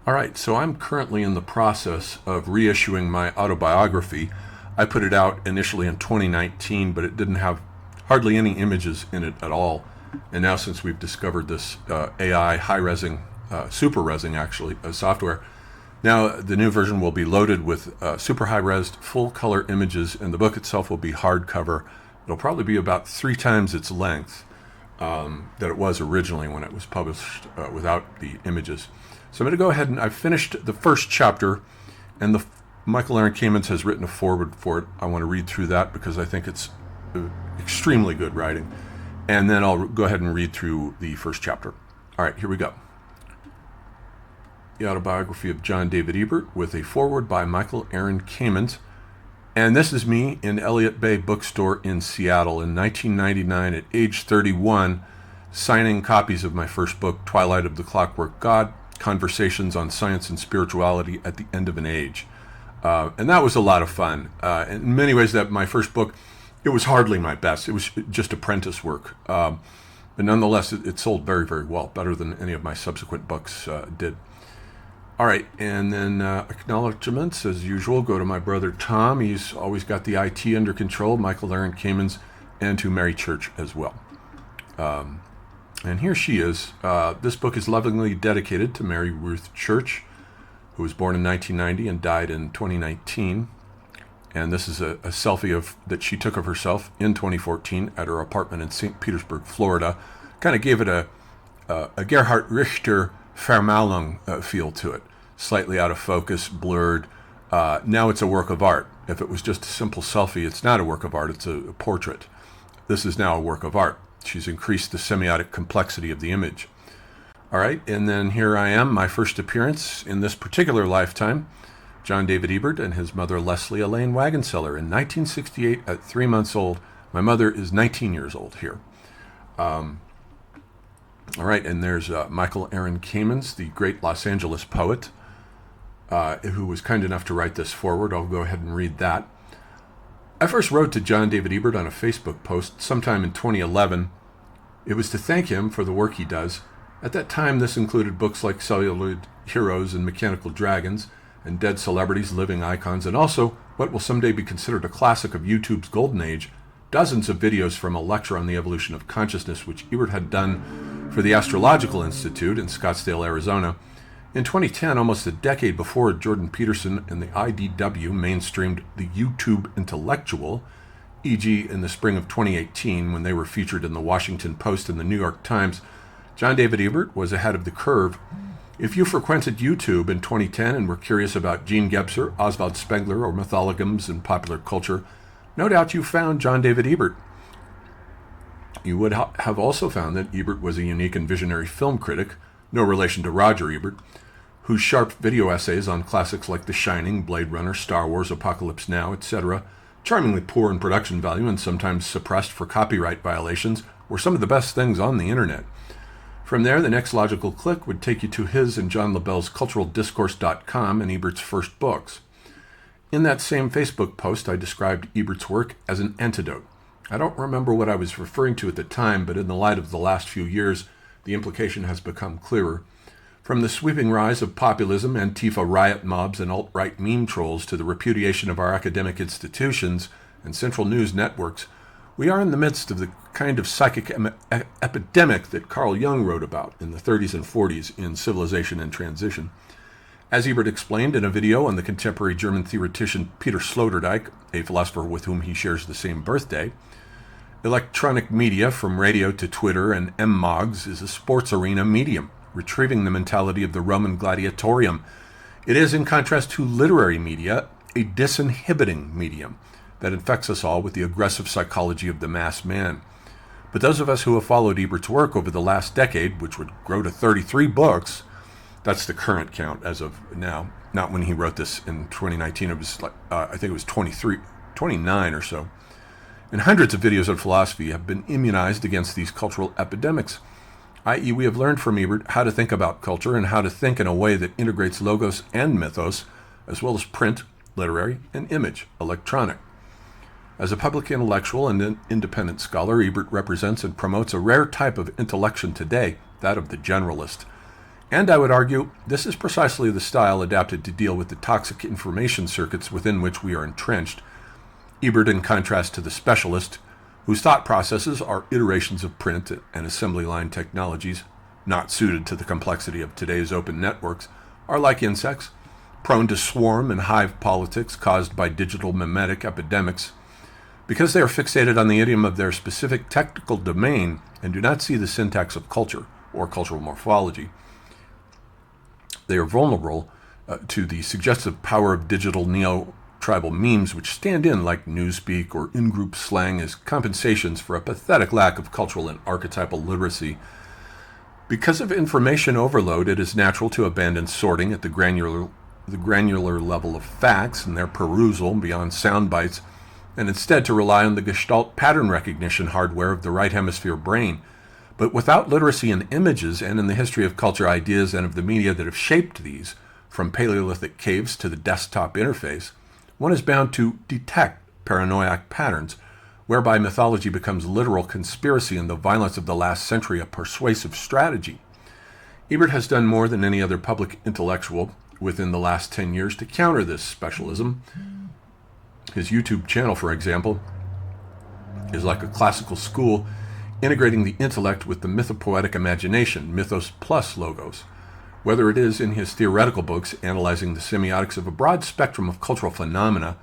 All right, so I'm currently in the process of reissuing my autobiography. I put it out initially in 2019, but it didn't have hardly any images in it at all. And now, since we've discovered this AI high-resing, super-resing actually, software, now the new version will be loaded with super high-res, full-color images, and the book itself will be hardcover. It'll probably be about 3 times its length that it was originally when it was published without the images. So I'm going to go ahead and I've finished the first chapter, and Michael Aaron Kamens has written a foreword for it. I want to read through that because I think it's extremely good writing. And then I'll go ahead and read through the first chapter. All right, here we go. The Autobiography of John David Ebert with a foreword by Michael Aaron Kamens. And this is me in Elliott Bay Bookstore in Seattle in 1999 at age 31, signing copies of my first book, Twilight of the Clockwork God, Conversations on Science and Spirituality at the End of an Age. And that was a lot of fun. In many ways, that my first book, it was hardly my best. It was just apprentice work. But nonetheless, it sold very, very well, better than any of my subsequent books did. All right, and then acknowledgements, as usual, go to my brother Tom. He's always got the IT under control, Michael Aaron Kamens, and to Mary Church as well. And here she is. This book is lovingly dedicated to Mary Ruth Church, who was born in 1990 and died in 2019. And this is a selfie that she took of herself in 2014 at her apartment in St. Petersburg, Florida. Kind of gave it a Gerhard Richter Vermalung feel to it. Slightly out of focus, blurred. Now it's a work of art. If it was just a simple selfie, it's not a work of art, it's a portrait. This is now a work of art. She's increased the semiotic complexity of the image. All right, and then here I am, my first appearance in this particular lifetime. John David Ebert and his mother Leslie Elaine Wagenseller in 1968 at 3 months old. My mother is 19 years old here. All right, and there's Michael Aaron Kamens, the great Los Angeles poet, who was kind enough to write this foreword. I'll go ahead and read that. I first wrote to John David Ebert on a Facebook post sometime in 2011. It was to thank him for the work he does. At that time, this included books like Celluloid Heroes and Mechanical Dragons, and Dead Celebrities, Living Icons, and also what will someday be considered a classic of YouTube's golden age, dozens of videos from a lecture on the evolution of consciousness, which Ebert had done for the Astrological Institute in Scottsdale, Arizona. In 2010, almost a decade before Jordan Peterson and the IDW mainstreamed the YouTube intellectual, e.g. in the spring of 2018 when they were featured in the Washington Post and the New York Times, John David Ebert was ahead of the curve. If you frequented YouTube in 2010 and were curious about Gene Gebser, Oswald Spengler, or mythologams in popular culture, no doubt you found John David Ebert. You would have also found that Ebert was a unique and visionary film critic, no relation to Roger Ebert, whose sharp video essays on classics like The Shining, Blade Runner, Star Wars, Apocalypse Now, etc., charmingly poor in production value and sometimes suppressed for copyright violations, were some of the best things on the internet. From there, the next logical click would take you to his and John LaBelle's culturaldiscourse.com and Ebert's first books. In that same Facebook post, I described Ebert's work as an antidote. I don't remember what I was referring to at the time, but in the light of the last few years, the implication has become clearer. From the sweeping rise of populism, Antifa riot mobs, and alt-right meme trolls to the repudiation of our academic institutions and central news networks, we are in the midst of the kind of psychic epidemic that Carl Jung wrote about in the 30s and 40s in Civilization and Transition. As Ebert explained in a video on the contemporary German theoretician Peter Sloterdijk, a philosopher with whom he shares the same birthday, electronic media, from radio to Twitter and MMOGs, is a sports arena medium, retrieving the mentality of the Roman gladiatorium. It is, in contrast to literary media, a disinhibiting medium that infects us all with the aggressive psychology of the mass man. But those of us who have followed Ebert's work over the last decade, which would grow to 33 books, that's the current count as of now, not when he wrote this in 2019, it was like, I think it was 29 or so, and hundreds of videos on philosophy have been immunized against these cultural epidemics, i.e. we have learned from Ebert how to think about culture and how to think in a way that integrates logos and mythos, as well as print, literary, and image, electronic. As a public intellectual and an independent scholar, Ebert represents and promotes a rare type of intellection today, that of the generalist. And I would argue this is precisely the style adapted to deal with the toxic information circuits within which we are entrenched. Ebert, in contrast to the specialist, whose thought processes are iterations of print and assembly line technologies, not suited to the complexity of today's open networks, are like insects, prone to swarm and hive politics caused by digital mimetic epidemics. Because they are fixated on the idiom of their specific technical domain and do not see the syntax of culture or cultural morphology, they are vulnerable to the suggestive power of digital neo-tribal memes, which stand in like newspeak or in-group slang as compensations for a pathetic lack of cultural and archetypal literacy. Because of information overload, it is natural to abandon sorting at the granular level of facts and their perusal beyond sound bites, and instead to rely on the Gestalt pattern recognition hardware of the right hemisphere brain. But without literacy in images and in the history of culture, ideas, and of the media that have shaped these, from Paleolithic caves to the desktop interface, one is bound to detect paranoiac patterns, whereby mythology becomes literal conspiracy and the violence of the last century a persuasive strategy. Ebert has done more than any other public intellectual within the last 10 years to counter this specialism. His YouTube channel, for example, is like a classical school integrating the intellect with the mythopoetic imagination, mythos plus logos. Whether it is in his theoretical books analyzing the semiotics of a broad spectrum of cultural phenomena,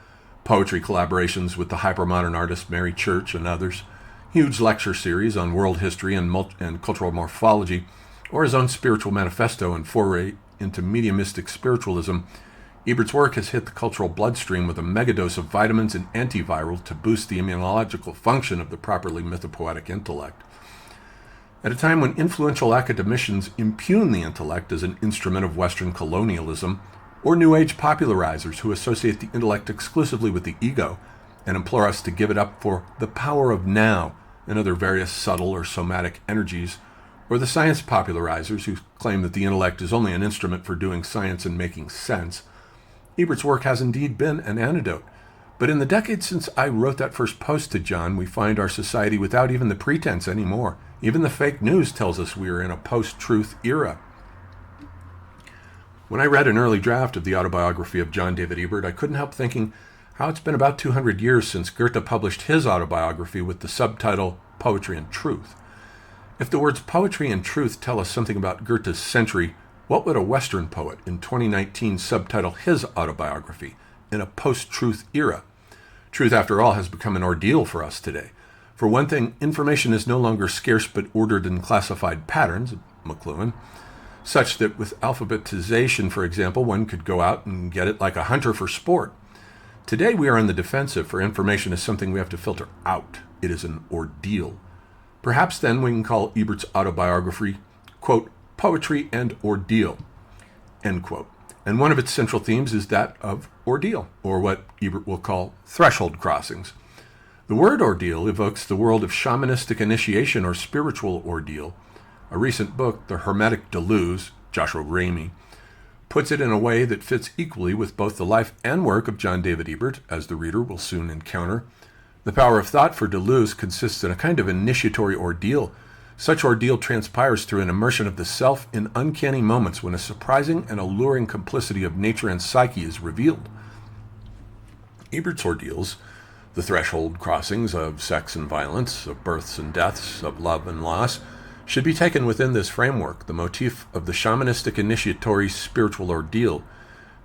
poetry collaborations with the hypermodern artist Mary Church and others, huge lecture series on world history and cultural morphology, or his own spiritual manifesto and foray into mediumistic spiritualism, Ebert's work has hit the cultural bloodstream with a megadose of vitamins and antiviral to boost the immunological function of the properly mythopoetic intellect. At a time when influential academicians impugn the intellect as an instrument of Western colonialism, or New Age popularizers who associate the intellect exclusively with the ego and implore us to give it up for the power of now and other various subtle or somatic energies, or the science popularizers who claim that the intellect is only an instrument for doing science and making sense, Ebert's work has indeed been an antidote. But in the decades since I wrote that first post to John, we find our society without even the pretense anymore. Even the fake news tells us we are in a post-truth era. When I read an early draft of the autobiography of John David Ebert, I couldn't help thinking how it's been about 200 years since Goethe published his autobiography with the subtitle Poetry and Truth. If the words poetry and truth tell us something about Goethe's century, what would a Western poet in 2019 subtitle his autobiography in a post-truth era? Truth, after all, has become an ordeal for us today. For one thing, information is no longer scarce but ordered in classified patterns, McLuhan, such that with alphabetization, for example, one could go out and get it like a hunter for sport. Today we are on the defensive, for information is something we have to filter out. It is an ordeal. Perhaps then we can call Ebert's autobiography, quote, Poetry and Ordeal, end quote. And one of its central themes is that of ordeal, or what Ebert will call threshold crossings. The word ordeal evokes the world of shamanistic initiation or spiritual ordeal. A recent book, The Hermetic Deluge, Joshua Ramey, puts it in a way that fits equally with both the life and work of John David Ebert, as the reader will soon encounter. The power of thought for Deleuze consists in a kind of initiatory ordeal. Such ordeal transpires through an immersion of the self in uncanny moments when a surprising and alluring complicity of nature and psyche is revealed. Ebert's ordeals, the threshold crossings of sex and violence, of births and deaths, of love and loss, should be taken within this framework, the motif of the shamanistic initiatory spiritual ordeal.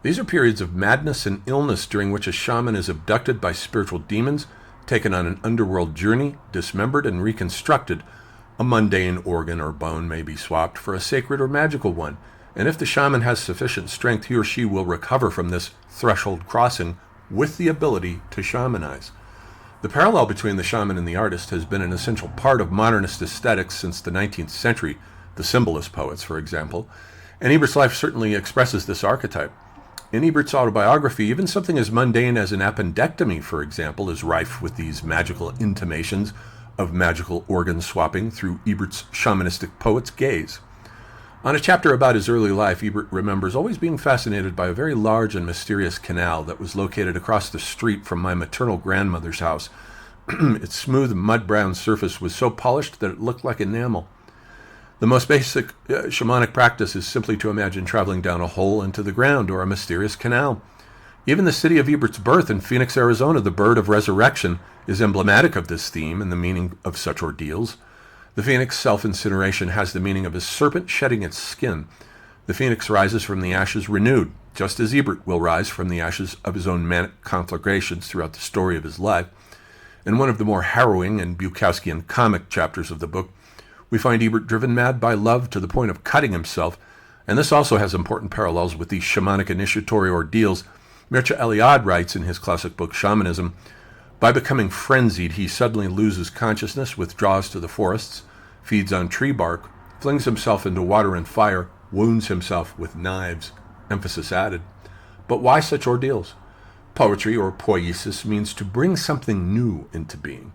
These are periods of madness and illness during which a shaman is abducted by spiritual demons, taken on an underworld journey, dismembered and reconstructed. A mundane organ or bone may be swapped for a sacred or magical one, and if the shaman has sufficient strength, he or she will recover from this threshold crossing with the ability to shamanize. The parallel between the shaman and the artist has been an essential part of modernist aesthetics since the 19th century, the symbolist poets, for example, and Ebert's life certainly expresses this archetype. In Ebert's autobiography, even something as mundane as an appendectomy, for example, is rife with these magical intimations of magical organ swapping through Ebert's shamanistic poet's gaze. On a chapter about his early life, Ebert remembers always being fascinated by a very large and mysterious canal that was located across the street from my maternal grandmother's house. Its smooth mud-brown surface was so polished that it looked like enamel. The most basic shamanic practice is simply to imagine traveling down a hole into the ground or a mysterious canal. Even the city of Ebert's birth in Phoenix, Arizona, the bird of resurrection, is emblematic of this theme and the meaning of such ordeals. The phoenix self-incineration has the meaning of a serpent shedding its skin. The phoenix rises from the ashes renewed, just as Ebert will rise from the ashes of his own manic conflagrations throughout the story of his life. In one of the more harrowing and Bukowskian comic chapters of the book, we find Ebert driven mad by love to the point of cutting himself, and this also has important parallels with these shamanic initiatory ordeals. Mircea Eliade writes in his classic book Shamanism, "By becoming frenzied, he suddenly loses consciousness, withdraws to the forests, feeds on tree bark, flings himself into water and fire, wounds himself with knives," emphasis added. But why such ordeals? Poetry, or poiesis, means to bring something new into being.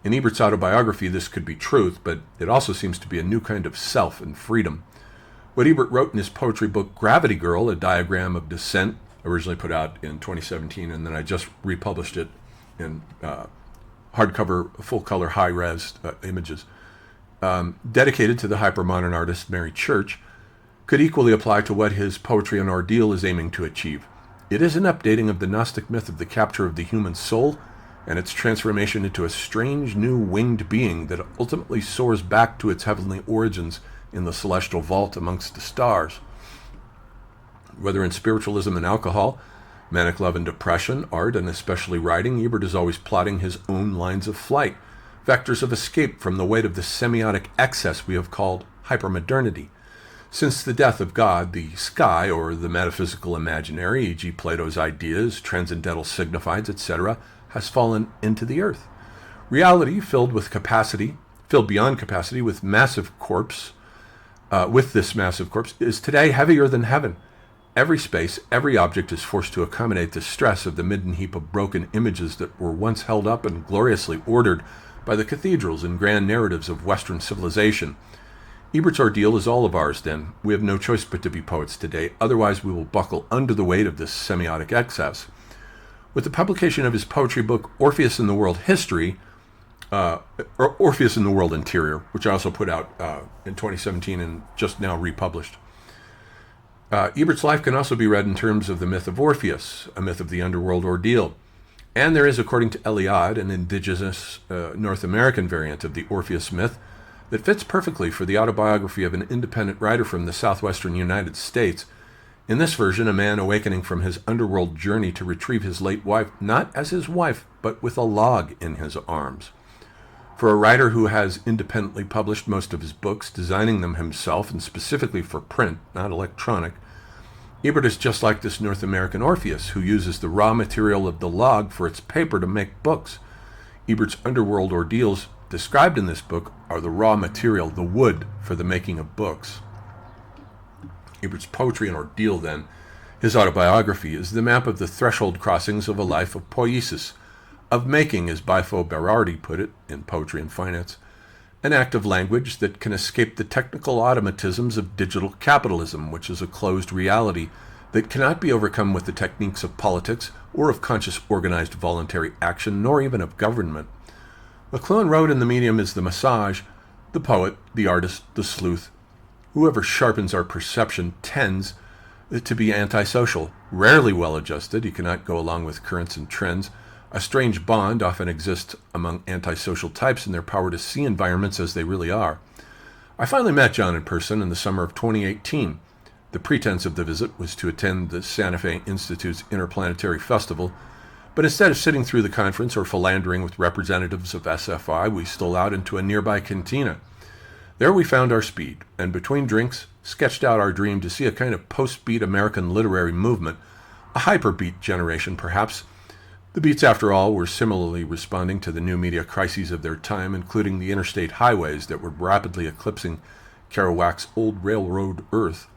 In Ebert's autobiography, this could be truth, but it also seems to be a new kind of self and freedom. What Ebert wrote in his poetry book Gravity Girl, a diagram of descent, originally put out in 2017, and then I just republished it in hardcover, full-color, high-res images, dedicated to the hypermodern artist Mary Church, could equally apply to what his poetry on ordeal is aiming to achieve. It is an updating of the Gnostic myth of the capture of the human soul and its transformation into a strange new winged being that ultimately soars back to its heavenly origins in the celestial vault amongst the stars. Whether in spiritualism and alcohol, manic love and depression, art, and especially writing, Ebert is always plotting his own lines of flight, vectors of escape from the weight of the semiotic excess we have called hypermodernity. Since the death of God, the sky, or the metaphysical imaginary, e.g. Plato's ideas, transcendental signifieds, etc., has fallen into the earth. Reality, filled beyond capacity with this massive corpse, is today heavier than heaven. Every space, every object is forced to accommodate the stress of the midden heap of broken images that were once held up and gloriously ordered by the cathedrals and grand narratives of Western civilization. Ebert's ordeal is all of ours, then. We have no choice but to be poets today, otherwise we will buckle under the weight of this semiotic excess. With the publication of his poetry book, Orpheus in the World History, or Orpheus in the World Interior, which I also put out in 2017 and just now republished, Ebert's life can also be read in terms of the myth of Orpheus, a myth of the underworld ordeal. And there is, according to Eliade, an indigenous North American variant of the Orpheus myth that fits perfectly for the autobiography of an independent writer from the southwestern United States. In this version, a man awakening from his underworld journey to retrieve his late wife, not as his wife, but with a log in his arms. For a writer who has independently published most of his books, designing them himself and specifically for print, not electronic, Ebert is just like this North American Orpheus, who uses the raw material of the log for its paper to make books. Ebert's underworld ordeals described in this book are the raw material, the wood, for the making of books. Ebert's poetry and ordeal, then, his autobiography, is the map of the threshold crossings of a life of poiesis, of making, as Bifo Berardi put it in Poetry and Finance, an act of language that can escape the technical automatisms of digital capitalism, which is a closed reality that cannot be overcome with the techniques of politics or of conscious organized voluntary action, nor even of government. McLuhan wrote in The Medium is the massage, the poet, the artist, the sleuth. Whoever sharpens our perception tends to be antisocial, rarely well-adjusted. He cannot go along with currents and trends. A strange bond often exists among antisocial types in their power to see environments as they really are. I finally met John in person in the summer of 2018. The pretense of the visit was to attend the Santa Fe Institute's Interplanetary Festival, but instead of sitting through the conference or philandering with representatives of SFI, we stole out into a nearby cantina. There we found our speed, and between drinks, sketched out our dream to see a kind of post-beat American literary movement, a hyperbeat generation perhaps. The beats, after all, were similarly responding to the new media crises of their time, including the interstate highways that were rapidly eclipsing Kerouac's old railroad earth.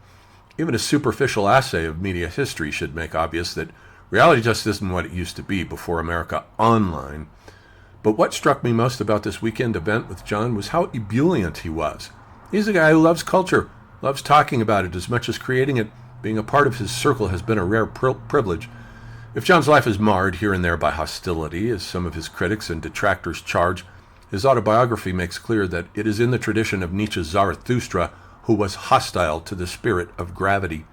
Even a superficial assay of media history should make obvious that reality just isn't what it used to be before America Online. But what struck me most about this weekend event with John was how ebullient he was. He's a guy who loves culture, loves talking about it as much as creating it. Being a part of his circle has been a rare privilege. If John's life is marred here and there by hostility, as some of his critics and detractors charge, His autobiography makes clear that it is in the tradition of Nietzsche's Zarathustra, who was hostile to the spirit of gravity.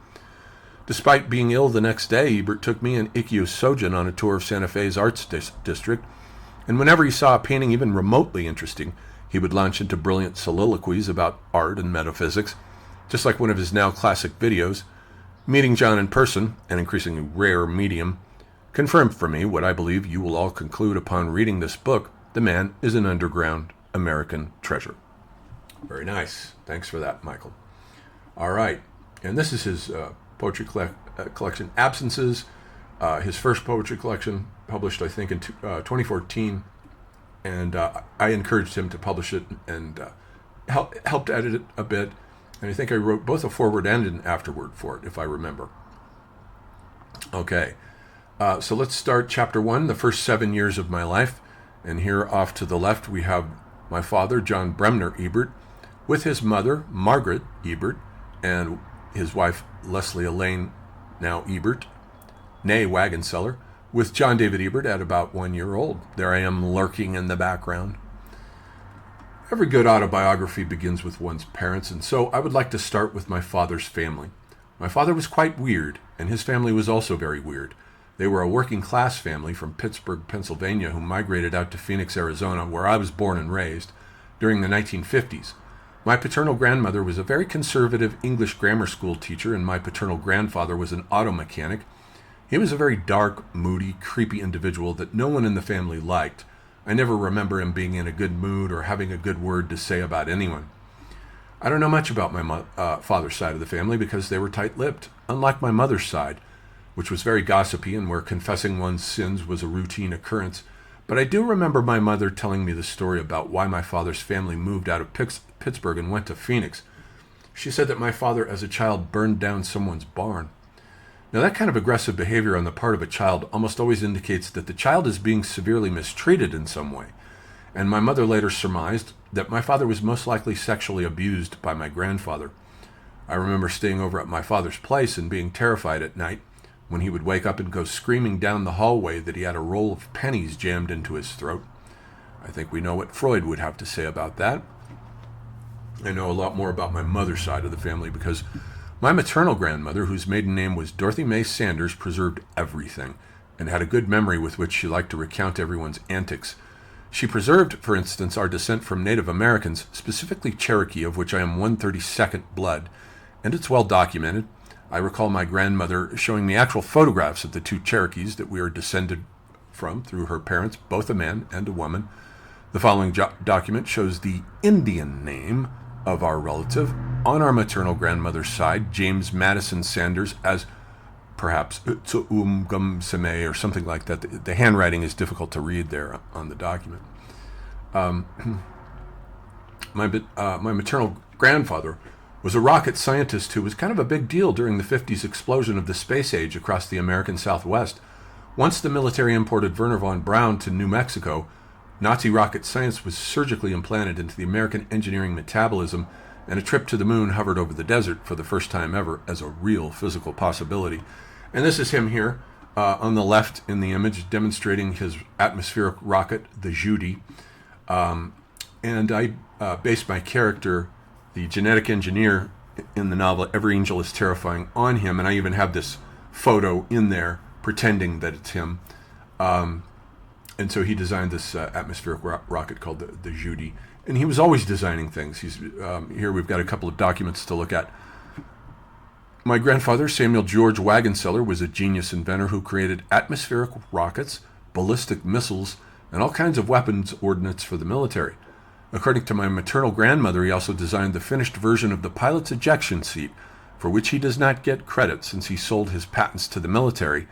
Despite being ill the next day, Ebert took me and Ikkyo Sojin on a tour of Santa Fe's arts district, and whenever he saw a painting even remotely interesting, he would launch into brilliant soliloquies about art and metaphysics, just like one of his now classic videos. Meeting John in person, an increasingly rare medium, confirmed for me what I believe you will all conclude upon reading this book: the man is an underground American treasure. Very nice. Thanks for that, Michael. All right. And this is his poetry collection, Absences, his first poetry collection, published, I think, in 2014. And I encouraged him to publish it and helped edit it a bit. And I think I wrote both a foreword and an afterword for it, if I remember. Okay. So let's start chapter 1, the first 7 years of my life. And here off to the left, we have my father, John Bremner Ebert, with his mother, Margaret Ebert, and his wife, Leslie Elaine, now Ebert, née Wagon Seller, with John David Ebert at about 1 year old. There I am lurking in the background. Every good autobiography begins with one's parents, and so I would like to start with my father's family. My father was quite weird, and his family was also very weird. They were a working-class family from Pittsburgh, Pennsylvania, who migrated out to Phoenix, Arizona, where I was born and raised, during the 1950s. My paternal grandmother was a very conservative English grammar school teacher, and my paternal grandfather was an auto mechanic. He was a very dark, moody, creepy individual that no one in the family liked. I never remember him being in a good mood or having a good word to say about anyone. I don't know much about my father's side of the family because they were tight-lipped, unlike my mother's side, which was very gossipy and where confessing one's sins was a routine occurrence. But I do remember my mother telling me the story about why my father's family moved out of Pittsburgh and went to Phoenix. She said that my father, as a child, burned down someone's barn. Now, that kind of aggressive behavior on the part of a child almost always indicates that the child is being severely mistreated in some way. And my mother later surmised that my father was most likely sexually abused by my grandfather. I remember staying over at my father's place and being terrified at night when he would wake up and go screaming down the hallway that he had a roll of pennies jammed into his throat. I think we know what Freud would have to say about that. I know a lot more about my mother's side of the family because my maternal grandmother, whose maiden name was Dorothy May Sanders, preserved everything and had a good memory with which she liked to recount everyone's antics. She preserved, for instance, our descent from Native Americans, specifically Cherokee, of which I am 1/32nd blood, and it's well documented. I recall my grandmother showing me actual photographs of the two Cherokees that we are descended from through her parents, both a man and a woman. The following document shows the Indian name of our relative on our maternal grandmother's side, James Madison Sanders, as perhaps Tsumgum or something like that. The handwriting is difficult to read there on the document. My maternal grandfather was a rocket scientist who was kind of a big deal during the 50s explosion of the space age across the American Southwest. Once the military imported Wernher von Braun to New Mexico, Nazi rocket science was surgically implanted into the American engineering metabolism, and a trip to the moon hovered over the desert for the first time ever as a real physical possibility. And this is him here on the left in the image demonstrating his atmospheric rocket, the Judy. And I based my character, the genetic engineer in the novel Every Angel is Terrifying, on him, and I even have this photo in there pretending that it's him. And so he designed this atmospheric rocket called the Judy. And he was always designing things. Here we've got a couple of documents to look at. My grandfather, Samuel George Wagonseller, was a genius inventor who created atmospheric rockets, ballistic missiles, and all kinds of weapons ordnance for the military. According to my maternal grandmother, he also designed the finished version of the pilot's ejection seat, for which he does not get credit since he sold his patents to the military.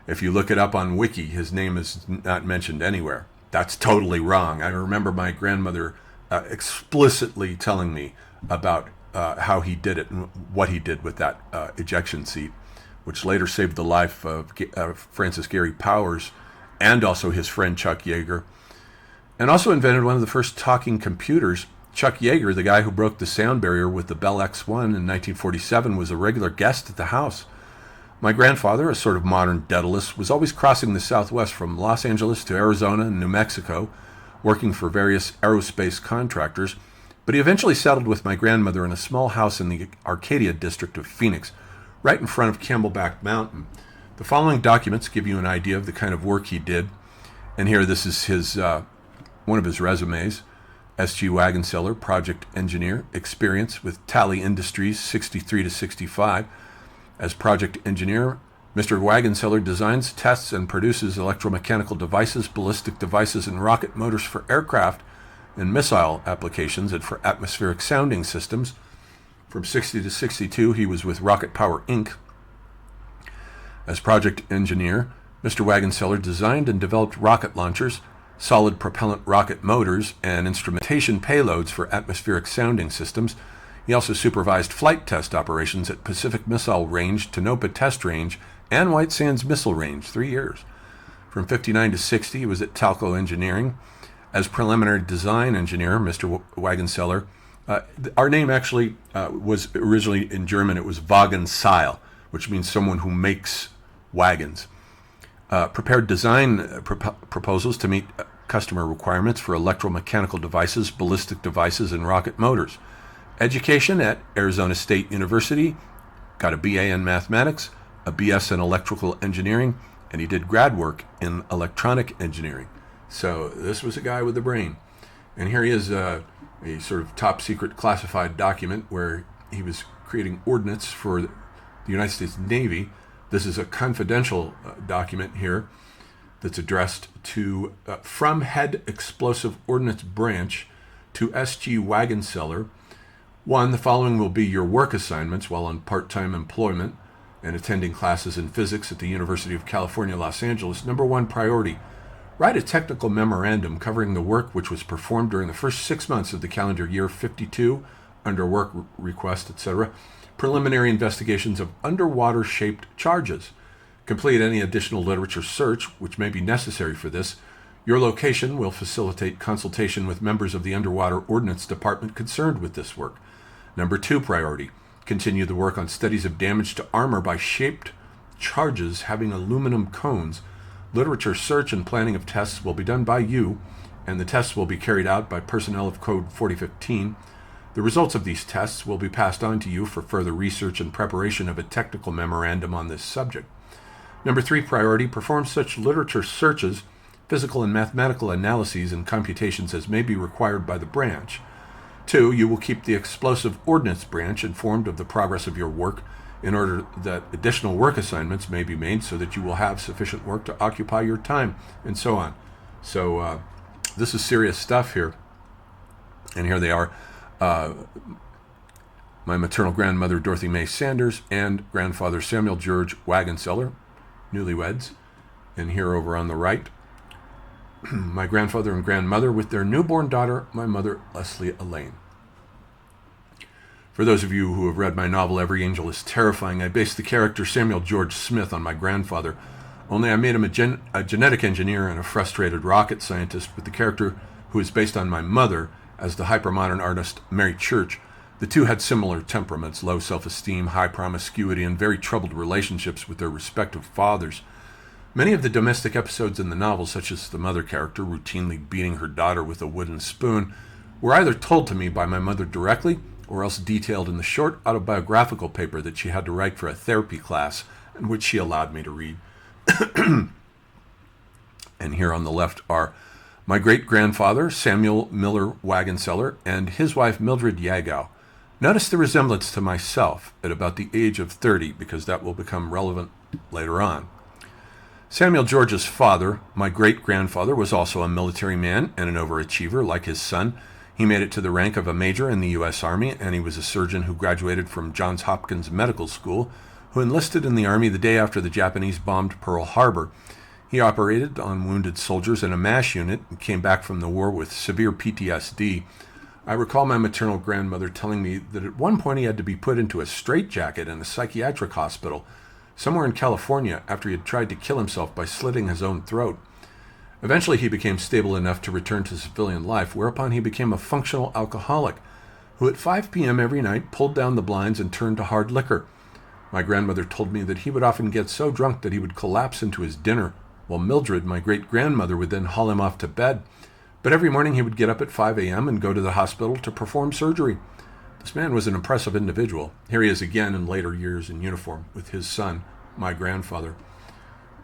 If you look it up on Wiki, his name is not mentioned anywhere. That's totally wrong. I remember my grandmother explicitly telling me about how he did it and what he did with that ejection seat, which later saved the life of Francis Gary Powers and also his friend Chuck Yeager, and also invented one of the first talking computers. Chuck Yeager, the guy who broke the sound barrier with the Bell X1 in 1947, was a regular guest at the house. My grandfather, a sort of modern Daedalus, was always crossing the Southwest from Los Angeles to Arizona and New Mexico, working for various aerospace contractors, but he eventually settled with my grandmother in a small house in the Arcadia district of Phoenix, right in front of Camelback Mountain. The following documents give you an idea of the kind of work he did. And here, this is his one of his resumes. S.G. Wagenseller, project engineer, experience with Tally Industries 63 to 65. As project engineer, Mr. Wagenseller designs, tests, and produces electromechanical devices, ballistic devices, and rocket motors for aircraft and missile applications and for atmospheric sounding systems. From 60 to 62, he was with Rocket Power, Inc. As project engineer, Mr. Wagenseller designed and developed rocket launchers, solid propellant rocket motors, and instrumentation payloads for atmospheric sounding systems. He also supervised flight test operations at Pacific Missile Range, Tonopah Test Range, and White Sands Missile Range, 3 years. From 59 to 60, he was at Talco Engineering. As preliminary design engineer, Mr. Wagenseller, our name actually was originally in German, it was Wagenseil, which means someone who makes wagons. Prepared design proposals to meet customer requirements for electromechanical devices, ballistic devices, and rocket motors. Education at Arizona State University, got a BA in mathematics, a BS in electrical engineering, and he did grad work in electronic engineering. So this was a guy with a brain. And here he is, a sort of top secret classified document where he was creating ordnance for the United States Navy. This is a confidential document here that's addressed to from Head Explosive Ordnance Branch to S.G. Wagenseller. 1. The following will be your work assignments while on part-time employment and attending classes in physics at the University of California, Los Angeles. Number 1 priority, write a technical memorandum covering the work which was performed during the first 6 months of the calendar year 52 under work request, etc. Preliminary investigations of underwater-shaped charges. Complete any additional literature search which may be necessary for this. Your location will facilitate consultation with members of the Underwater Ordnance Department concerned with this work. Number 2 priority, continue the work on studies of damage to armor by shaped charges having aluminum cones. Literature search and planning of tests will be done by you, and the tests will be carried out by personnel of Code 4015. The results of these tests will be passed on to you for further research and preparation of a technical memorandum on this subject. Number 3 priority, perform such literature searches, physical and mathematical analyses, and computations as may be required by the branch. 2, you will keep the Explosive Ordnance Branch informed of the progress of your work in order that additional work assignments may be made so that you will have sufficient work to occupy your time, and so on. So this is serious stuff here. And here they are. My maternal grandmother, Dorothy Mae Sanders, and grandfather Samuel George Wagenseller, newlyweds. And here over on the right, my grandfather and grandmother with their newborn daughter, my mother, Leslie Elaine. For those of you who have read my novel, Every Angel is Terrifying, I based the character Samuel George Smith on my grandfather, only I made him a genetic engineer and a frustrated rocket scientist, with the character who is based on my mother as the hypermodern artist Mary Church. The two had similar temperaments, low self-esteem, high promiscuity, and very troubled relationships with their respective fathers. Many of the domestic episodes in the novel, such as the mother character routinely beating her daughter with a wooden spoon, were either told to me by my mother directly or else detailed in the short autobiographical paper that she had to write for a therapy class, and which she allowed me to read. And here on the left are my great-grandfather, Samuel Miller Wagenseller, and his wife, Mildred Yagow. Notice the resemblance to myself at about the age of 30, because that will become relevant later on. Samuel George's father, my great-grandfather, was also a military man and an overachiever like his son. He made it to the rank of a major in the U.S. Army, and he was a surgeon who graduated from Johns Hopkins Medical School, who enlisted in the Army the day after the Japanese bombed Pearl Harbor. He operated on wounded soldiers in a MASH unit and came back from the war with severe PTSD. I recall my maternal grandmother telling me that at one point he had to be put into a straitjacket in a psychiatric hospital somewhere in California after he had tried to kill himself by slitting his own throat. Eventually he became stable enough to return to civilian life, whereupon he became a functional alcoholic who at 5 p.m. every night pulled down the blinds and turned to hard liquor. My grandmother told me that he would often get so drunk that he would collapse into his dinner, while Mildred, my great-grandmother, would then haul him off to bed. But every morning he would get up at 5 a.m. and go to the hospital to perform surgery. This man was an impressive individual. Here he is again in later years in uniform with his son, my grandfather,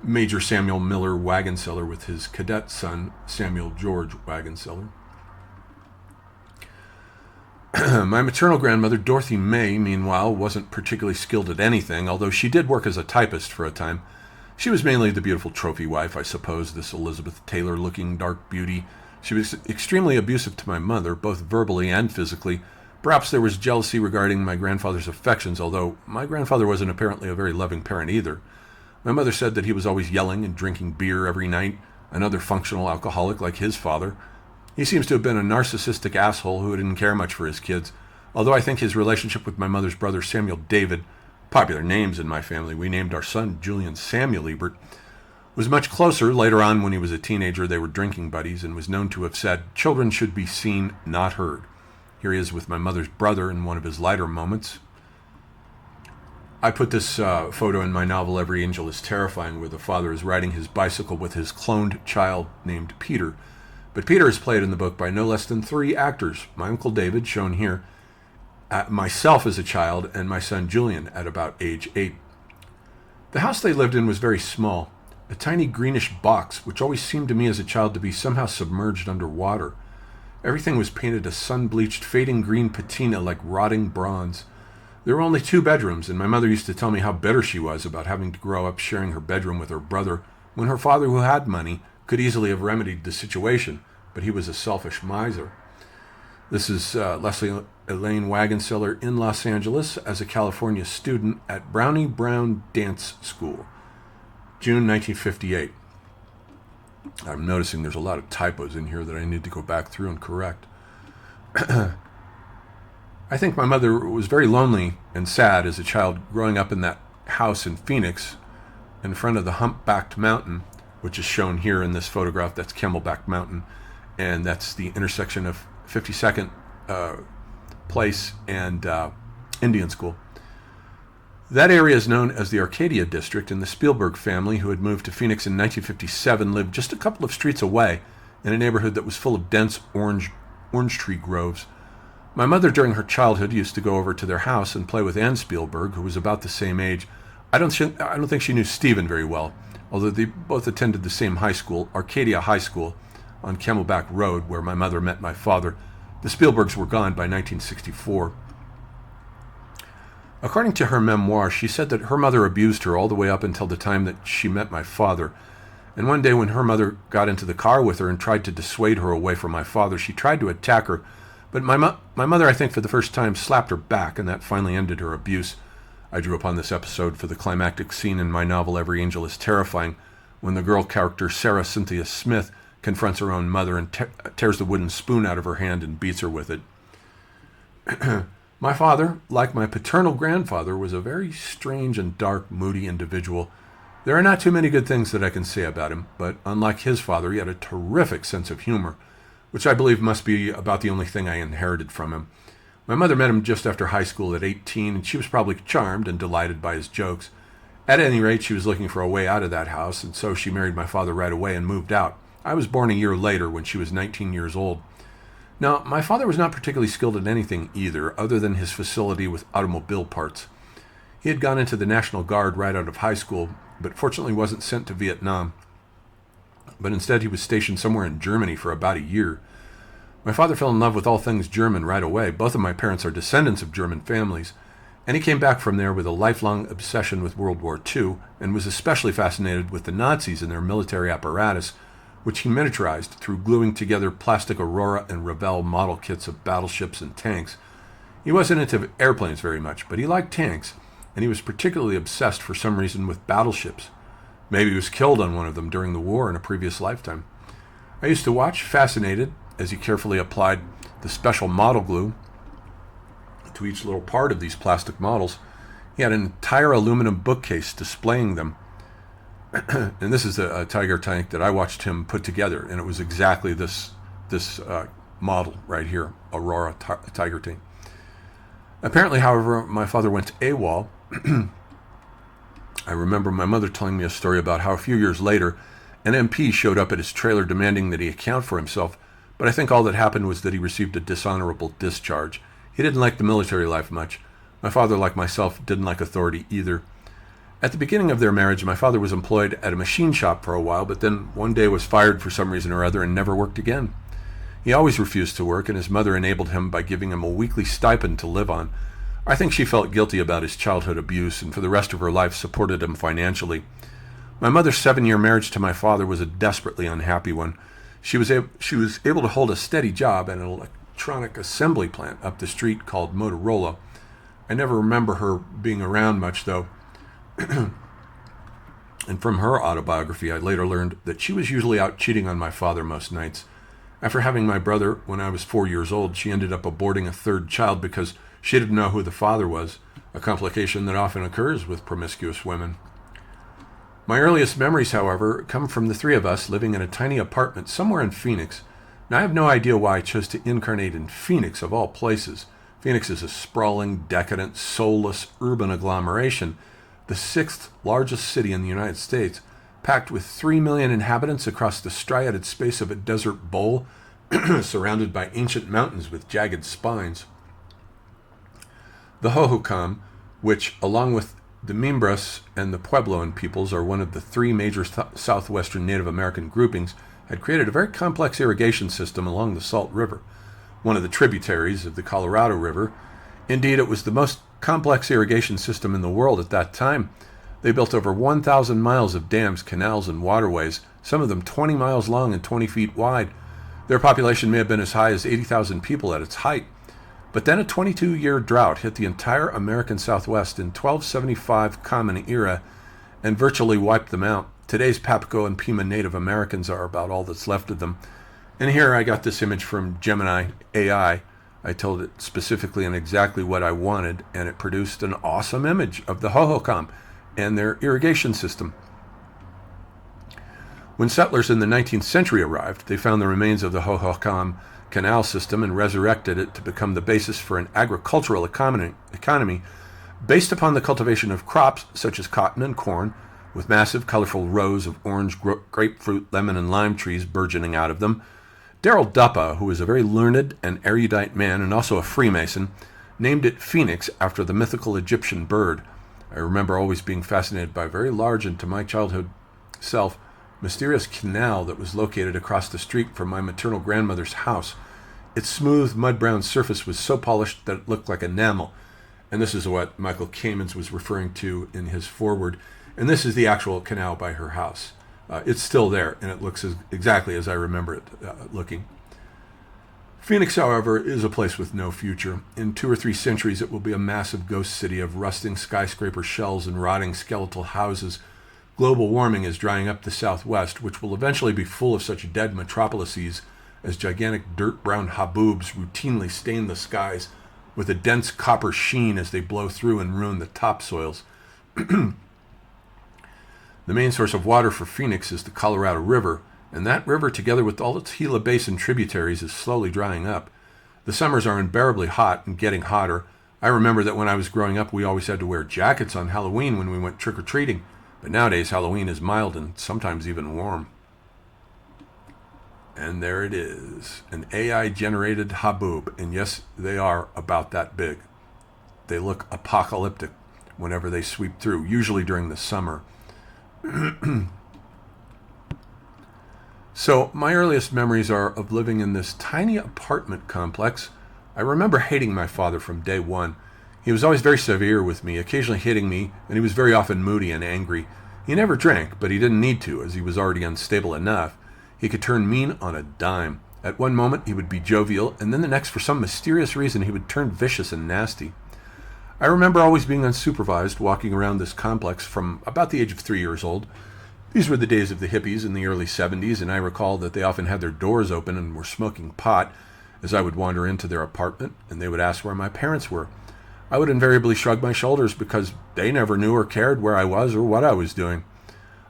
Major Samuel Miller Wagonseller, with his cadet son, Samuel George Wagonseller. My maternal grandmother, Dorothy May, meanwhile, wasn't particularly skilled at anything, although she did work as a typist for a time. She was mainly the beautiful trophy wife, I suppose, this Elizabeth Taylor-looking dark beauty. She was extremely abusive to my mother, both verbally and physically. Perhaps there was jealousy regarding my grandfather's affections, although my grandfather wasn't apparently a very loving parent either. My mother said that he was always yelling and drinking beer every night, another functional alcoholic like his father. He seems to have been a narcissistic asshole who didn't care much for his kids, although I think his relationship with my mother's brother Samuel David, popular names in my family, we named our son Julian Samuel Ebert, was much closer. Later on, when he was a teenager, they were drinking buddies and was known to have said, "Children should be seen, not heard." Here he is with my mother's brother in one of his lighter moments. I put this photo in my novel Every Angel is Terrifying, where the father is riding his bicycle with his cloned child named Peter. But Peter is played in the book by no less than 3 actors. My Uncle David, shown here, myself as a child, and my son Julian at about age 8. The house they lived in was very small, a tiny greenish box, which always seemed to me as a child to be somehow submerged under water. Everything was painted a sun-bleached, fading green patina like rotting bronze. There were only 2 bedrooms, and my mother used to tell me how bitter she was about having to grow up sharing her bedroom with her brother when her father, who had money, could easily have remedied the situation, but he was a selfish miser. This is Leslie Elaine Wagonseller in Los Angeles as a California student at Brownie Brown Dance School, June 1958. I'm noticing there's a lot of typos in here that I need to go back through and correct. I think my mother was very lonely and sad as a child growing up in that house in Phoenix in front of the humpbacked mountain, which is shown here in this photograph. That's Camelback Mountain, and that's the intersection of 52nd Place and Indian School. That area is known as the Arcadia District, and the Spielberg family, who had moved to Phoenix in 1957, lived just a couple of streets away in a neighborhood that was full of dense orange tree groves. My mother, during her childhood, used to go over to their house and play with Ann Spielberg, who was about the same age. I don't think she knew Stephen very well, although they both attended the same high school, Arcadia High School, on Camelback Road, where my mother met my father. The Spielbergs were gone by 1964. According to her memoir, she said that her mother abused her all the way up until the time that she met my father. And one day when her mother got into the car with her and tried to dissuade her away from my father, she tried to attack her. But my mother, I think, for the first time, slapped her back, and that finally ended her abuse. I drew upon this episode for the climactic scene in my novel Every Angel is Terrifying, when the girl character Sarah Cynthia Smith confronts her own mother and tears the wooden spoon out of her hand and beats her with it. My father, like my paternal grandfather, was a very strange and dark, moody individual. There are not too many good things that I can say about him, but unlike his father, he had a terrific sense of humor, which I believe must be about the only thing I inherited from him. My mother met him just after high school at 18, and she was probably charmed and delighted by his jokes. At any rate, she was looking for a way out of that house, and so she married my father right away and moved out. I was born a year later when she was 19 years old. Now, my father was not particularly skilled at anything either, other than his facility with automobile parts. He had gone into the National Guard right out of high school, but fortunately wasn't sent to Vietnam. But instead he was stationed somewhere in Germany for about a year. My father fell in love with all things German right away. Both of my parents are descendants of German families, and he came back from there with a lifelong obsession with World War II, and was especially fascinated with the Nazis and their military apparatus, which he miniaturized through gluing together plastic Aurora and Revell model kits of battleships and tanks. He wasn't into airplanes very much, but he liked tanks, and he was particularly obsessed for some reason with battleships. Maybe he was killed on one of them during the war in a previous lifetime. I used to watch, fascinated, as he carefully applied the special model glue to each little part of these plastic models. He had an entire aluminum bookcase displaying them. And this is a Tiger tank that I watched him put together, and it was exactly this model right here, Aurora Tiger tank. Apparently, however, my father went AWOL. I remember my mother telling me a story about how a few years later, an MP showed up at his trailer demanding that he account for himself, but I think all that happened was that he received a dishonorable discharge. He didn't like the military life much. My father, like myself, didn't like authority either. At the beginning of their marriage, my father was employed at a machine shop for a while, but then one day was fired for some reason or other and never worked again. He always refused to work, and his mother enabled him by giving him a weekly stipend to live on. I think she felt guilty about his childhood abuse, and for the rest of her life supported him financially. My mother's 7-year marriage to my father was a desperately unhappy one. She was able to hold a steady job at an electronic assembly plant up the street called Motorola. I never remember her being around much, though. And from her autobiography, I later learned that she was usually out cheating on my father most nights. After having my brother when I was 4 years old, she ended up aborting a third child because she didn't know who the father was, a complication that often occurs with promiscuous women. My earliest memories, however, come from the three of us living in a tiny apartment somewhere in Phoenix. Now, I have no idea why I chose to incarnate in Phoenix, of all places. Phoenix is a sprawling, decadent, soulless urban agglomeration, the 6th largest city in the United States, packed with 3 million inhabitants across the striated space of a desert bowl, surrounded by ancient mountains with jagged spines. The Hohokam, which, along with the Mimbres and the Puebloan peoples, are one of the 3 major southwestern Native American groupings, had created a very complex irrigation system along the Salt River, one of the tributaries of the Colorado River. Indeed, it was the most complex irrigation system in the world at that time. They built over 1,000 miles of dams, canals, and waterways, some of them 20 miles long and 20 feet wide. Their population may have been as high as 80,000 people at its height. But then a 22-year drought hit the entire American Southwest in 1275 Common Era and virtually wiped them out. Today's Papago and Pima Native Americans are about all that's left of them. And here I got this image from Gemini AI. I told it specifically and exactly what I wanted, and it produced an awesome image of the Hohokam and their irrigation system. When settlers in the 19th century arrived, they found the remains of the Hohokam canal system and resurrected it to become the basis for an agricultural economy based upon the cultivation of crops such as cotton and corn, with massive, colorful rows of orange, grapefruit, lemon, and lime trees burgeoning out of them. Darrell Duppa, who is a very learned and erudite man and also a Freemason, named it Phoenix after the mythical Egyptian bird. I remember always being fascinated by a very large and, to my childhood self, mysterious canal that was located across the street from my maternal grandmother's house. Its smooth, mud-brown surface was so polished that it looked like enamel. And this is what Michael Kamens was referring to in his foreword. And this is the actual canal by her house. It's still there, and it looks exactly as I remember it looking. Phoenix, however, is a place with no future. In 2 or 3 centuries, it will be a massive ghost city of rusting skyscraper shells and rotting skeletal houses. Global warming is drying up the Southwest, which will eventually be full of such dead metropolises as gigantic dirt-brown haboobs routinely stain the skies with a dense copper sheen as they blow through and ruin the topsoils. The main source of water for Phoenix is the Colorado River, and that river, together with all its Gila Basin tributaries, is slowly drying up. The summers are unbearably hot and getting hotter. I remember that when I was growing up, we always had to wear jackets on Halloween when we went trick-or-treating, but nowadays Halloween is mild and sometimes even warm. And there it is, an AI-generated haboob, and yes, they are about that big. They look apocalyptic whenever they sweep through, usually during the summer. So my earliest memories are of living in this tiny apartment complex. I remember hating my father from day one. He was always very severe with me, occasionally hitting me, and he was very often moody and angry. He never drank, but he didn't need to, as he was already unstable enough. He could turn mean on a dime. At one moment he would be jovial, and then the next, for some mysterious reason, he would turn vicious and nasty. I remember always being unsupervised, walking around this complex from about the age of 3 years old. These were the days of the hippies in the early 70s, and I recall that they often had their doors open and were smoking pot as I would wander into their apartment, and they would ask where my parents were. I would invariably shrug my shoulders because they never knew or cared where I was or what I was doing.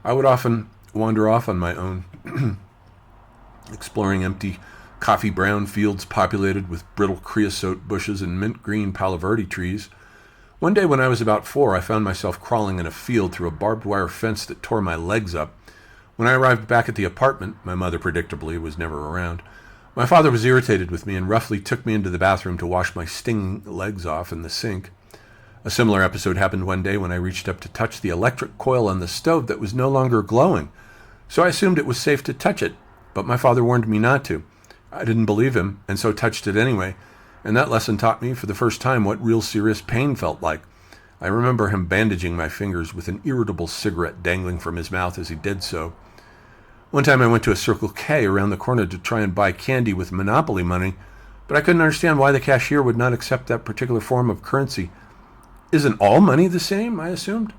I would often wander off on my own, exploring empty coffee-brown fields populated with brittle creosote bushes and mint-green palo verde trees. One day when I was about 4, I found myself crawling in a field through a barbed wire fence that tore my legs up. When I arrived back at the apartment, my mother predictably was never around. My father was irritated with me and roughly took me into the bathroom to wash my stinging legs off in the sink. A similar episode happened one day when I reached up to touch the electric coil on the stove that was no longer glowing, so I assumed it was safe to touch it, but my father warned me not to. I didn't believe him, and so touched it anyway, and that lesson taught me for the first time what real serious pain felt like. I remember him bandaging my fingers with an irritable cigarette dangling from his mouth as he did so. One time I went to a Circle K around the corner to try and buy candy with Monopoly money, but I couldn't understand why the cashier would not accept that particular form of currency. Isn't all money the same? I assumed.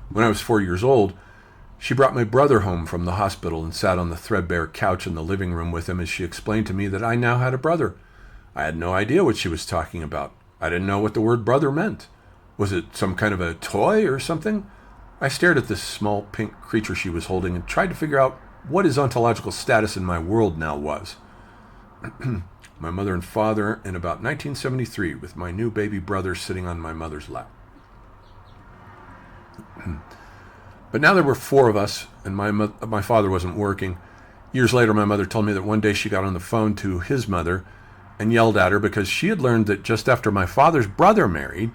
When I was 4 years old, she brought my brother home from the hospital and sat on the threadbare couch in the living room with him as she explained to me that I now had a brother. I had no idea what she was talking about. I didn't know what the word brother meant. Was it some kind of a toy or something? I stared at this small pink creature she was holding and tried to figure out what his ontological status in my world now was. My mother and father in about 1973, with my new baby brother sitting on my mother's lap. But now there were four of us, and my father wasn't working. Years later, my mother told me that one day she got on the phone to his mother and yelled at her because she had learned that just after my father's brother married,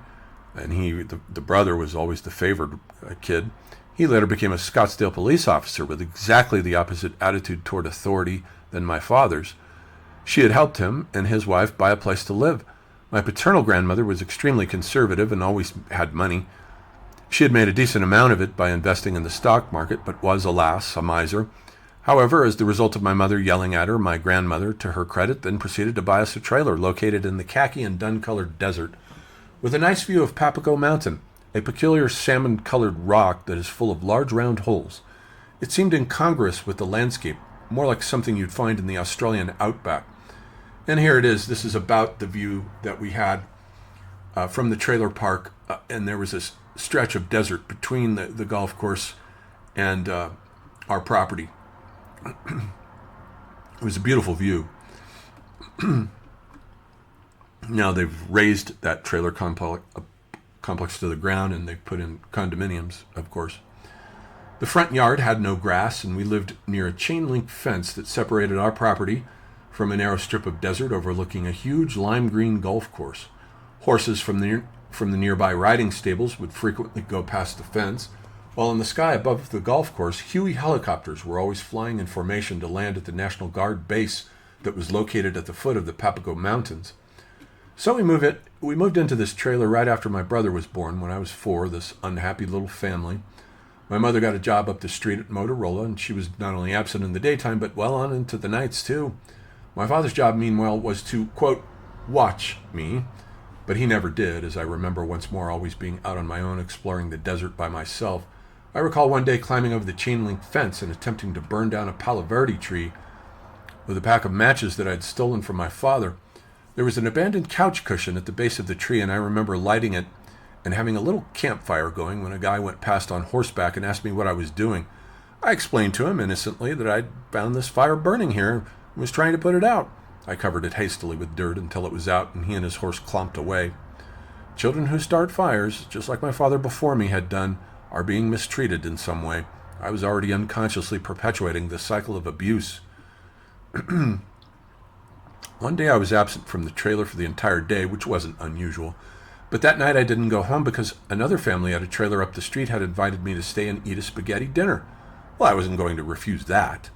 and the brother was always the favored kid, he later became a Scottsdale police officer with exactly the opposite attitude toward authority than my father's. She had helped him and his wife buy a place to live. My paternal grandmother was extremely conservative and always had money. She had made a decent amount of it by investing in the stock market, but was, alas, a miser. However, as the result of my mother yelling at her, my grandmother, to her credit, then proceeded to buy us a trailer located in the khaki and dun-colored desert with a nice view of Papago Mountain, a peculiar salmon-colored rock that is full of large round holes. It seemed incongruous with the landscape, more like something you'd find in the Australian outback. And here it is. This is about the view that we had from the trailer park, and there was this stretch of desert between the golf course and our property. It was a beautiful view. Now they've raised that trailer complex to the ground, and they've put in condominiums, of course. The front yard had no grass, and we lived near a chain-link fence that separated our property from a narrow strip of desert overlooking a huge lime-green golf course. Horses from the nearby riding stables would frequently go past the fence, while in the sky above the golf course, Huey helicopters were always flying in formation to land at the National Guard base that was located at the foot of the Papago Mountains. So we moved into this trailer right after my brother was born, when I was 4, this unhappy little family. My mother got a job up the street at Motorola, and she was not only absent in the daytime, but well on into the nights, too. My father's job, meanwhile, was to, quote, watch me, but he never did, as I remember once more always being out on my own exploring the desert by myself. I recall one day climbing over the chain-link fence and attempting to burn down a Palo Verde tree with a pack of matches that I'd stolen from my father. There was an abandoned couch cushion at the base of the tree, and I remember lighting it and having a little campfire going when a guy went past on horseback and asked me what I was doing. I explained to him innocently that I'd found this fire burning here and was trying to put it out. I covered it hastily with dirt until it was out, and he and his horse clomped away. Children who start fires, just like my father before me had done, are being mistreated in some way. I was already unconsciously perpetuating the cycle of abuse. One day I was absent from the trailer for the entire day, which wasn't unusual. But that night I didn't go home because another family at a trailer up the street had invited me to stay and eat a spaghetti dinner. Well, I wasn't going to refuse that.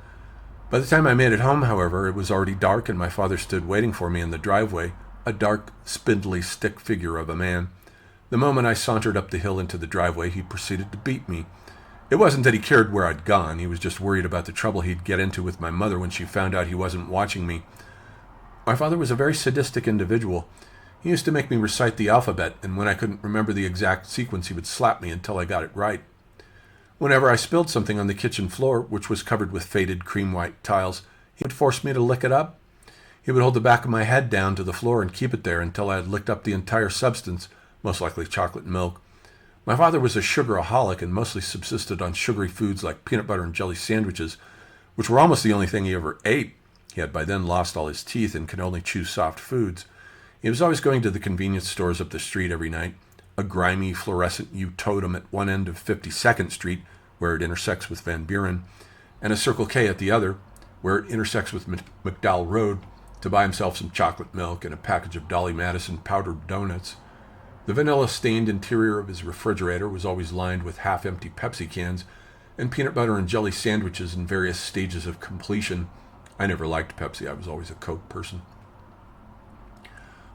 By the time I made it home, however, it was already dark, and my father stood waiting for me in the driveway, a dark, spindly stick figure of a man. The moment I sauntered up the hill into the driveway, he proceeded to beat me. It wasn't that he cared where I'd gone. He was just worried about the trouble he'd get into with my mother when she found out he wasn't watching me. My father was a very sadistic individual. He used to make me recite the alphabet, and when I couldn't remember the exact sequence, he would slap me until I got it right. Whenever I spilled something on the kitchen floor, which was covered with faded cream-white tiles, he would force me to lick it up. He would hold the back of my head down to the floor and keep it there until I had licked up the entire substance, most likely chocolate milk. My father was a sugaraholic and mostly subsisted on sugary foods like peanut butter and jelly sandwiches, which were almost the only thing he ever ate. He had by then lost all his teeth and could only chew soft foods. He was always going to the convenience stores up the street every night, a grimy fluorescent U-totem at one end of 52nd Street, where it intersects with Van Buren, and a Circle K at the other. where it intersects with McDowell Road, to buy himself some chocolate milk and a package of Dolly Madison powdered donuts. The vanilla-stained interior of his refrigerator was always lined with half-empty Pepsi cans and peanut butter and jelly sandwiches in various stages of completion. I never liked Pepsi. I was always a Coke person.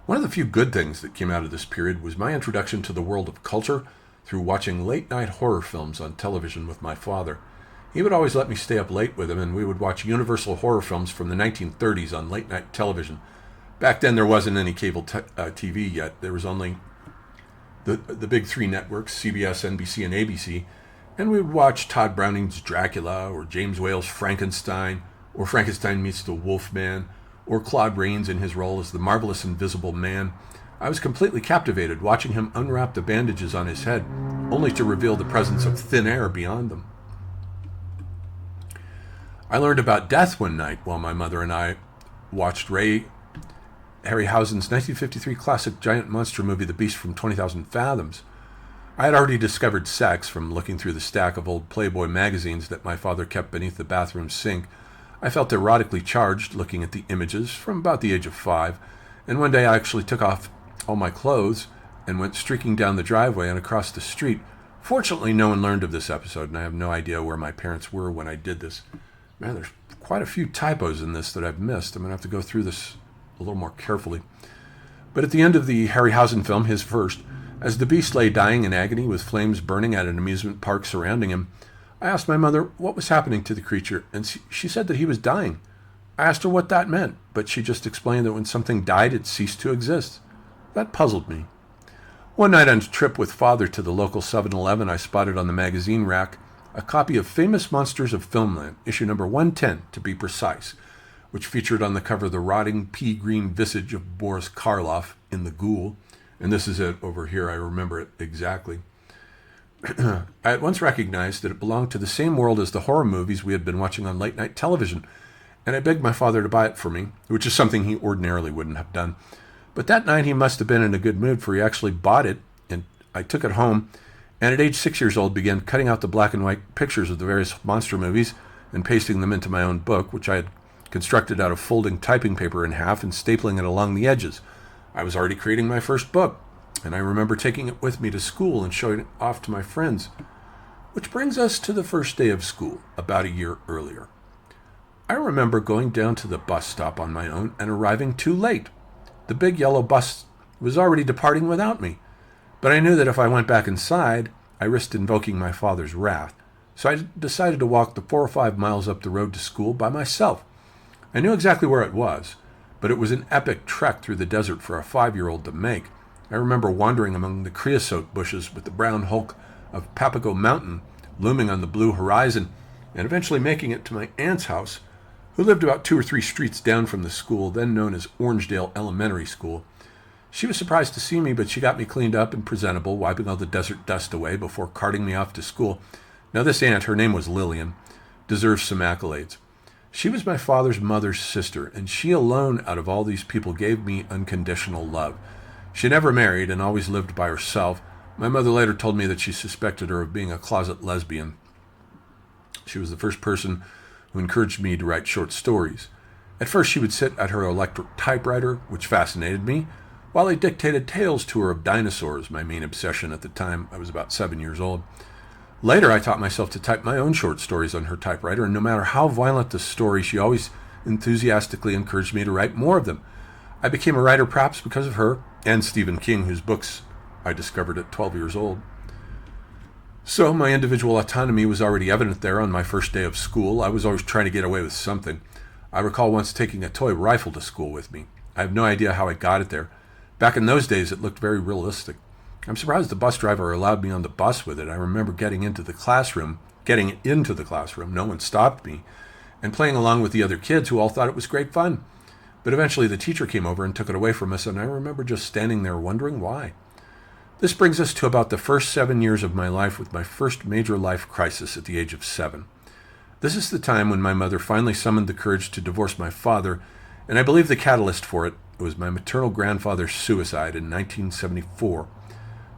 One of the few good things that came out of this period was my introduction to the world of culture through watching late-night horror films on television with my father. He would always let me stay up late with him, and we would watch Universal horror films from the 1930s on late-night television. Back then, there wasn't any cable TV yet. There was only the big three networks, CBS, NBC, and ABC, and we would watch Todd Browning's Dracula, or James Whale's Frankenstein, or Frankenstein Meets the Wolfman, or Claude Rains in his role as the marvelous Invisible Man. I was completely captivated watching him unwrap the bandages on his head, only to reveal the presence of thin air beyond them. I learned about death one night while my mother and I watched Harryhausen's 1953 classic giant monster movie, The Beast from 20,000 Fathoms. I had already discovered sex from looking through the stack of old Playboy magazines that my father kept beneath the bathroom sink. I felt erotically charged looking at the images from about the age of 5, and one day I actually took off all my clothes and went streaking down the driveway and across the street. Fortunately, no one learned of this episode, and I have no idea where my parents were when I did this. Man, there's quite a few typos in this that I've missed. I'm going to have to go through this a little more carefully. But at the end of the Harryhausen film, his first, as the beast lay dying in agony with flames burning at an amusement park surrounding him, I asked my mother what was happening to the creature, and she said that he was dying. I asked her what that meant, but she just explained that when something died, it ceased to exist. That puzzled me. One night on a trip with Father to the local 7-Eleven, I spotted on the magazine rack a copy of Famous Monsters of Filmland, issue number 110 to be precise, which featured on the cover the rotting pea-green visage of Boris Karloff in The Ghoul. And this is it over here. I remember it exactly. I at once recognized that it belonged to the same world as the horror movies we had been watching on late-night television, and I begged my father to buy it for me, which is something he ordinarily wouldn't have done. But that night he must have been in a good mood, for he actually bought it, and I took it home, and at age 6 years old began cutting out the black and white pictures of the various monster movies and pasting them into my own book, which I had constructed out of folding typing paper in half and stapling it along the edges. I was already creating my first book, and I remember taking it with me to school and showing it off to my friends. Which brings us to the first day of school, about a year earlier. I remember going down to the bus stop on my own and arriving too late. The big yellow bus was already departing without me. But I knew that if I went back inside, I risked invoking my father's wrath. So I decided to walk the 4 or 5 miles up the road to school by myself. I knew exactly where it was, but it was an epic trek through the desert for a 5-year-old to make. I remember wandering among the creosote bushes with the brown hulk of Papago Mountain looming on the blue horizon, and eventually making it to my aunt's house, who lived about 2 or 3 streets down from the school, then known as Orangedale Elementary School. She was surprised to see me, but she got me cleaned up and presentable, wiping all the desert dust away before carting me off to school. Now this aunt, her name was Lillian, deserves some accolades. She was my father's mother's sister, and she alone out of all these people gave me unconditional love. She never married and always lived by herself. My mother later told me that she suspected her of being a closet lesbian. She was the first person who encouraged me to write short stories. At first she would sit at her electric typewriter, which fascinated me, while I dictated tales to her of dinosaurs, my main obsession at the time. I was about 7 years old. Later, I taught myself to type my own short stories on her typewriter, and no matter how violent the story, she always enthusiastically encouraged me to write more of them. I became a writer perhaps because of her, and Stephen King, whose books I discovered at 12 years old. So my individual autonomy was already evident there on my first day of school. I was always trying to get away with something. I recall once taking a toy rifle to school with me. I have no idea how I got it there. Back in those days, it looked very realistic. I'm surprised the bus driver allowed me on the bus with it. I remember getting into the classroom, no one stopped me, and playing along with the other kids who all thought it was great fun. But eventually the teacher came over and took it away from us, and I remember just standing there wondering why. This brings us to about the first 7 years of my life, with my first major life crisis at the age of 7. This is the time when my mother finally summoned the courage to divorce my father, and I believe the catalyst for it was my maternal grandfather's suicide in 1974.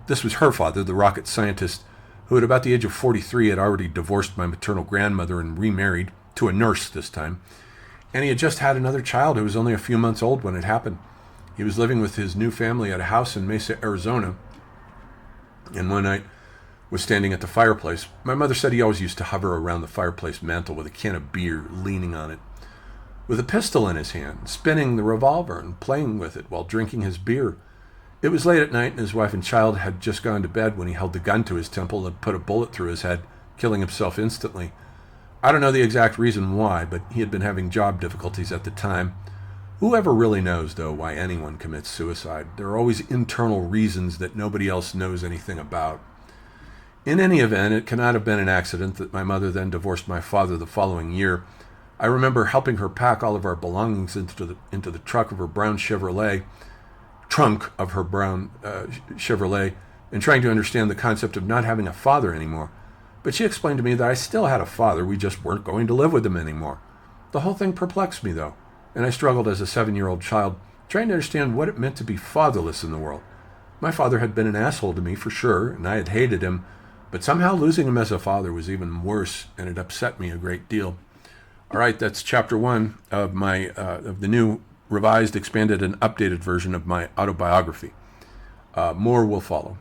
This was her father, the rocket scientist, who at about the age of 43 had already divorced my maternal grandmother and remarried, to a nurse this time. And he had just had another child who was only a few months old when it happened. He was living with his new family at a house in Mesa, Arizona. And one night was standing at the fireplace. My mother said he always used to hover around the fireplace mantel with a can of beer leaning on it, with a pistol in his hand, spinning the revolver and playing with it while drinking his beer. It was late at night, and his wife and child had just gone to bed when he held the gun to his temple and put a bullet through his head, killing himself instantly. I don't know the exact reason why, but he had been having job difficulties at the time. Whoever really knows, though, why anyone commits suicide? There are always internal reasons that nobody else knows anything about. In any event, it cannot have been an accident that my mother then divorced my father the following year. I remember helping her pack all of our belongings into the trunk of her brown Chevrolet, and trying to understand the concept of not having a father anymore. But she explained to me that I still had a father, we just weren't going to live with him anymore. The whole thing perplexed me, though, and I struggled as a 7-year-old child, trying to understand what it meant to be fatherless in the world. My father had been an asshole to me, for sure, and I had hated him, but somehow losing him as a father was even worse, and it upset me a great deal. All right, that's chapter 1 of the new revised, expanded, and updated version of my autobiography. More will follow.